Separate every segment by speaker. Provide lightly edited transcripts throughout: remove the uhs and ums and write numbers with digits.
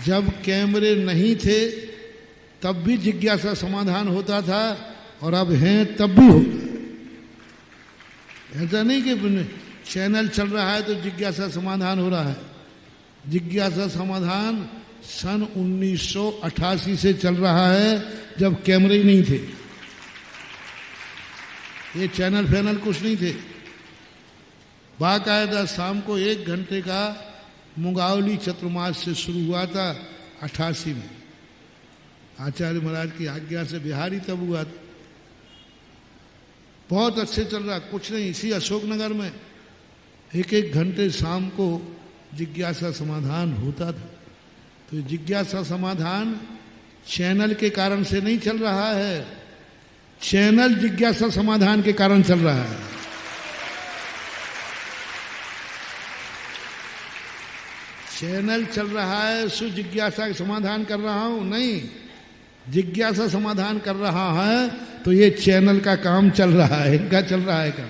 Speaker 1: जब कैमरे नहीं थे तब भी जिज्ञासा समाधान होता था और अब हैं तब भी होता है। ऐसा नहीं कि चैनल चल रहा है तो जिज्ञासा समाधान हो रहा है। जिज्ञासा समाधान सन 1988 से चल रहा है, जब कैमरे ही नहीं थे, ये चैनल फैनल कुछ नहीं थे। बाकायदा शाम को 1 घंटे का मुंगावली चतुर्मास से शुरू हुआ था 88 में। आचार्य महाराज की आज्ञा से बिहारी तब हुआ था। बहुत अच्छे चल रहा, कुछ नहीं, इसी अशोकनगर में 1-1 घंटे शाम को जिज्ञासा समाधान होता था। तो जिज्ञासा समाधान चैनल के कारण से नहीं चल रहा है, चैनल जिज्ञासा समाधान के कारण चल रहा है। चैनल चल रहा है सो जिज्ञासा का समाधान कर रहा हूं, नहीं, जिज्ञासा समाधान कर रहा है तो ये चैनल का काम चल रहा है, इनका चल रहा है काम,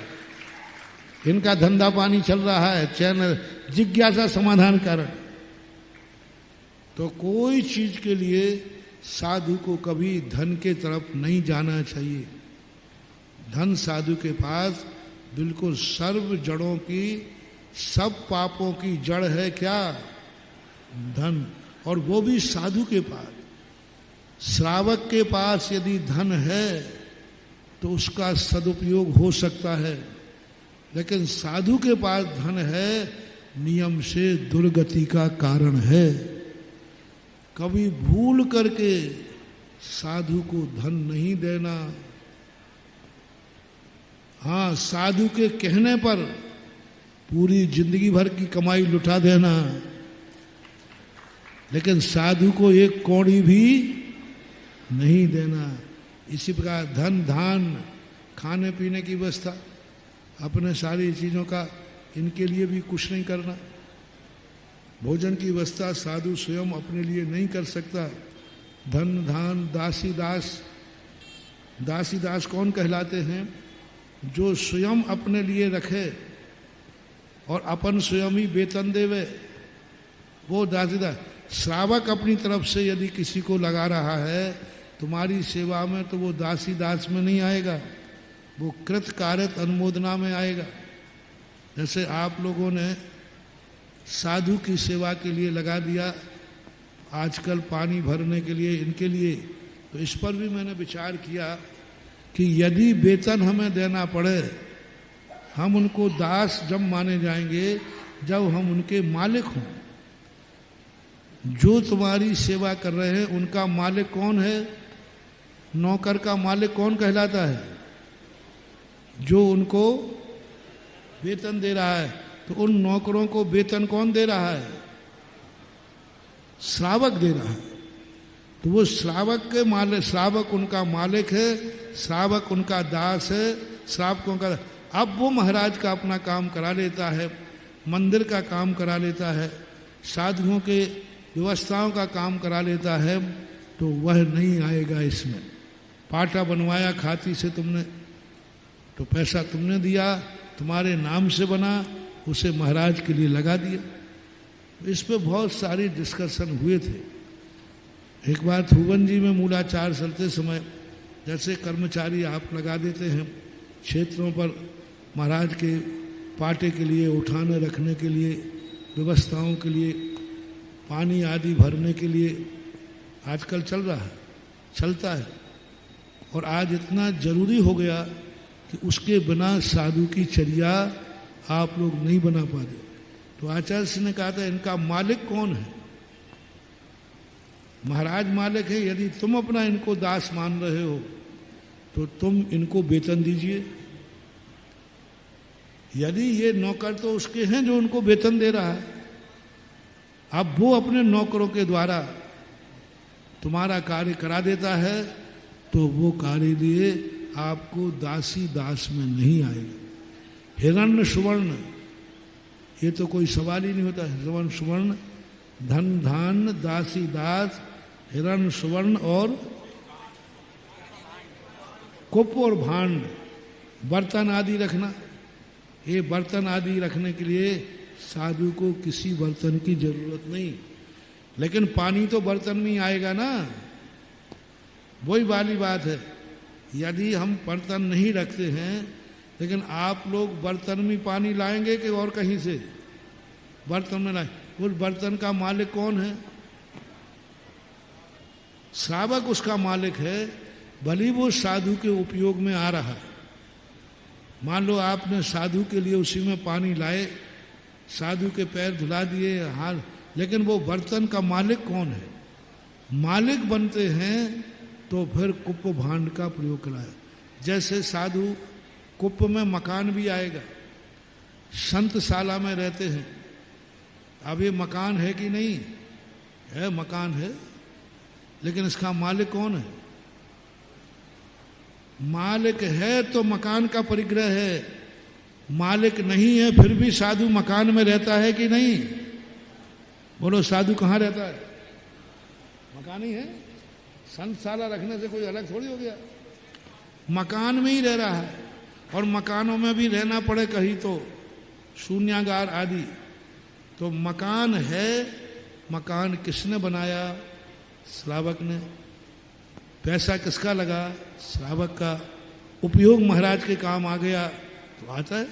Speaker 1: इनका धंधा पानी चल रहा है, चैनल जिज्ञासा समाधान कारण। तो कोई चीज के लिए साधु को कभी धन के तरफ नहीं जाना चाहिए। धन साधु के पास बिल्कुल सर्व जड़ों की, सब पापों की जड़ है क्या? धन। और वो भी साधु के पास। श्रावक के पास यदि धन है तो उसका सदुपयोग हो सकता है, लेकिन साधु के पास धन है नियम से दुर्गति का कारण है। कभी भूल करके साधु को धन नहीं देना। हाँ, साधु के कहने पर पूरी जिंदगी भर की कमाई लुटा देना, लेकिन साधु को 1 कौड़ी भी नहीं देना। इसी प्रकार धन धान, खाने पीने की व्यवस्था, अपने सारी चीजों का इनके लिए भी कुछ नहीं करना। भोजन की व्यवस्था साधु स्वयं अपने लिए नहीं कर सकता। धन धान दासी दास, दासी दास कौन कहलाते हैं? जो स्वयं अपने लिए रखे और अपन स्वयं ही वेतन देवे, वो दासी दास। श्रावक अपनी तरफ से यदि किसी को लगा रहा है तुम्हारी सेवा में, तो वो दासी दास में नहीं आएगा, वो कृत कार्यत अनुमोदना में आएगा। जैसे आप लोगों ने साधु की सेवा के लिए लगा दिया, आजकल पानी भरने के लिए, इनके लिए, तो इस पर भी मैंने विचार किया कि यदि वेतन हमें देना पड़े, हम उनको दास जब माने जाएंगे जब हम उनके मालिक हों। जो तुम्हारी सेवा कर रहे हैं उनका मालिक कौन है? नौकर का मालिक कौन कहलाता है? जो उनको वेतन दे रहा है। तो उन नौकरों को वेतन कौन दे रहा है? श्रावक दे रहा है। तो वो श्रावक के मालिक, श्रावक उनका मालिक है, श्रावक उनका दास है, श्रावकों का। अब वो महाराज का अपना काम करा लेता है, मंदिर का काम करा लेता है, साधुओं के व्यवस्थाओं का काम करा लेता है, तो वह नहीं आएगा इसमें। पाटा बनवाया खाती से तुमने, तो पैसा तुमने दिया, तुम्हारे नाम से बना, उसे महाराज के लिए लगा दिया। इस पे बहुत सारी डिस्कशन हुए थे। एक बार थुवन जी में मूलाचार चलते समय, जैसे कर्मचारी आप लगा देते हैं क्षेत्रों पर महाराज के पाटे के लिए, उठाने रखने के लिए, व्यवस्थाओं के लिए, पानी आदि भरने के लिए, आजकल चल रहा है, चलता है। और आज इतना जरूरी हो गया कि उसके बिना साधु की चर्या आप लोग नहीं बना पाते। तो आचार्य जी ने कहा था इनका मालिक कौन है? महाराज मालिक है। यदि तुम अपना इनको दास मान रहे हो तो तुम इनको वेतन दीजिए। यदि ये नौकर तो उसके हैं जो उनको वेतन दे रहा है, अब वो अपने नौकरों के द्वारा तुम्हारा कार्य करा देता है, तो वो कार्य लिए आपको दासी दास में नहीं आएगा। हिरण्य सुवर्ण, ये तो कोई सवाल ही नहीं होता। हिरण्य सुवर्ण, धन धान दासी दास, हिरण्य सुवर्ण और कुप और भांड, बर्तन आदि रखना। ये बर्तन आदि रखने के लिए साधु को किसी बर्तन की जरूरत नहीं। लेकिन पानी तो बर्तन में आएगा ना। वही वाली बात है, यदि हम बर्तन नहीं रखते हैं, लेकिन आप लोग बर्तन में पानी लाएंगे कि और कहीं से बर्तन में लाए, उस बर्तन का मालिक कौन है? श्रावक उसका मालिक है, भले वो साधु के उपयोग में आ रहा है। मान लो आपने साधु के लिए उसी में पानी लाए, साधु के पैर धुला दिए, हाथ, लेकिन वो बर्तन का मालिक कौन है? मालिक बनते हैं तो फिर कुप्प भांड का प्रयोग कराए। जैसे साधु कुप्प में मकान भी आएगा, संतशाला में रहते हैं। अब ये मकान है कि नहीं है? मकान है, लेकिन इसका मालिक कौन है? मालिक है तो मकान का परिग्रह है, मालिक नहीं है फिर भी साधु मकान में रहता है कि नहीं? बोलो, साधु कहाँ रहता है? मकान ही है। संतशाला रखने से कोई अलग थोड़ी हो गया, मकान में ही रह रहा है। और मकानों में भी रहना पड़े कहीं तो, शून्यागार आदि, तो मकान है। मकान किसने बनाया? श्रावक ने। पैसा किसका लगा? श्रावक का। उपयोग महाराज के काम आ गया तो आता है।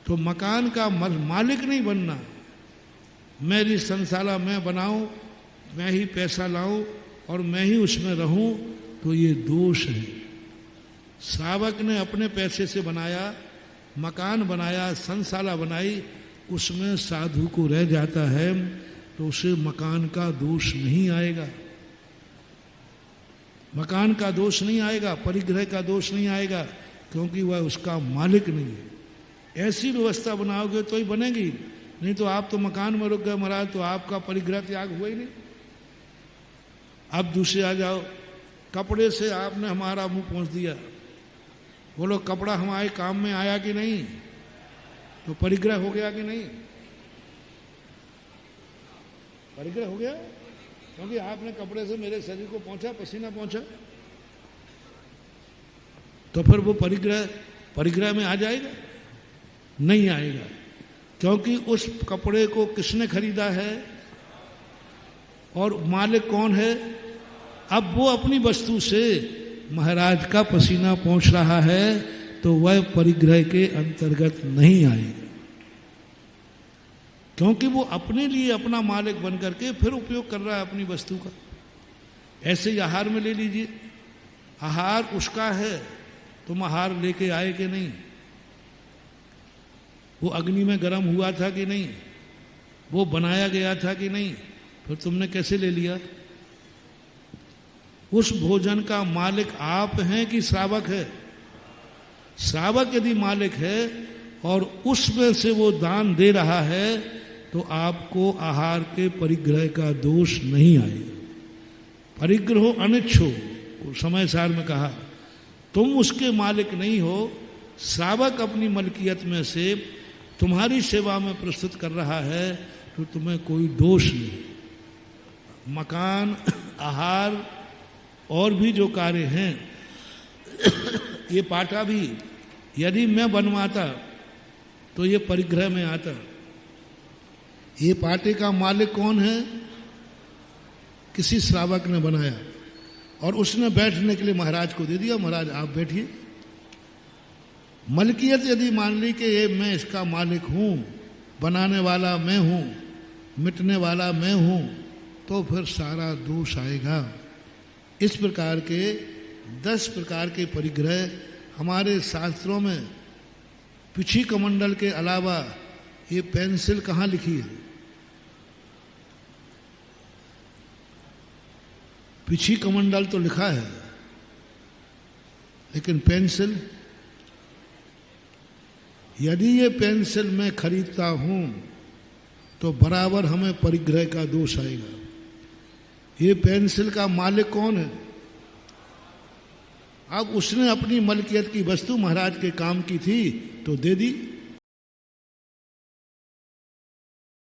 Speaker 1: तो मकान का मालिक नहीं बनना, मेरी संतशाला मैं बनाऊं, मैं ही पैसा लाऊं और मैं ही उसमें रहूं, तो ये दोष है। श्रावक ने अपने पैसे से बनाया, मकान बनाया, संतशाला बनाई, उसमें साधु को रह जाता है तो उसे मकान का दोष नहीं आएगा, मकान का दोष नहीं आएगा, परिग्रह का दोष नहीं आएगा, क्योंकि वह उसका मालिक नहीं है। ऐसी व्यवस्था बनाओगे तो ही बनेगी, नहीं तो आप तो मकान में रुक गए महाराज, तो आपका परिग्रह त्याग हुआ ही नहीं। अब दूसरे आ जाओ, कपड़े से आपने हमारा मुंह पोंछ दिया, बोलो कपड़ा हमारे काम में आया कि नहीं? तो परिग्रह हो गया कि नहीं? परिग्रह हो गया, क्योंकि आपने कपड़े से मेरे शरीर को पहुंचा, पसीना पहुंचा, तो फिर वो परिग्रह में आ जाएगा? नहीं आएगा, क्योंकि उस कपड़े को किसने खरीदा है और मालिक कौन है? अब वो अपनी वस्तु से महाराज का पसीना पहुंच रहा है तो वह परिग्रह के अंतर्गत नहीं आएगा, क्योंकि वो अपने लिए अपना मालिक बन करके फिर उपयोग कर रहा है अपनी वस्तु का। ऐसे ही आहार में ले लीजिए, आहार उसका है, तुम आहार लेके आए कि नहीं? वो अग्नि में गर्म हुआ था कि नहीं? वो बनाया गया था कि नहीं? फिर तुमने कैसे ले लिया? उस भोजन का मालिक आप हैं कि श्रावक है? श्रावक यदि मालिक है और उसमें से वो दान दे रहा है तो आपको आहार के परिग्रह का दोष नहीं आएगा। परिग्रहो अनिच्छो, समय सार में कहा, तुम उसके मालिक नहीं हो, श्रावक अपनी मलकियत में से तुम्हारी सेवा में प्रस्तुत कर रहा है तो तुम्हें कोई दोष नहीं। मकान, आहार और भी जो कार्य हैं, ये पाटा भी यदि मैं बनवाता तो ये परिग्रह में आता। ये पाटे का मालिक कौन है? किसी श्रावक ने बनाया और उसने बैठने के लिए महाराज को दे दिया, महाराज आप बैठिए। मलकियत यदि मान ली कि ये मैं इसका मालिक हूँ, बनाने वाला मैं हूँ, मिटने वाला मैं हूँ, तो फिर सारा दोष आएगा। इस प्रकार के 10 प्रकार के परिग्रह हमारे शास्त्रों में पिछी कमंडल के अलावा ये पेंसिल कहाँ लिखी है? पिछी कमंडल तो लिखा है, लेकिन पेंसिल, यदि ये पेंसिल मैं खरीदता हूं तो बराबर हमें परिग्रह का दोष आएगा। ये पेंसिल का मालिक कौन है? अब उसने अपनी मलकियत की वस्तु महाराज के काम की थी तो दे दी,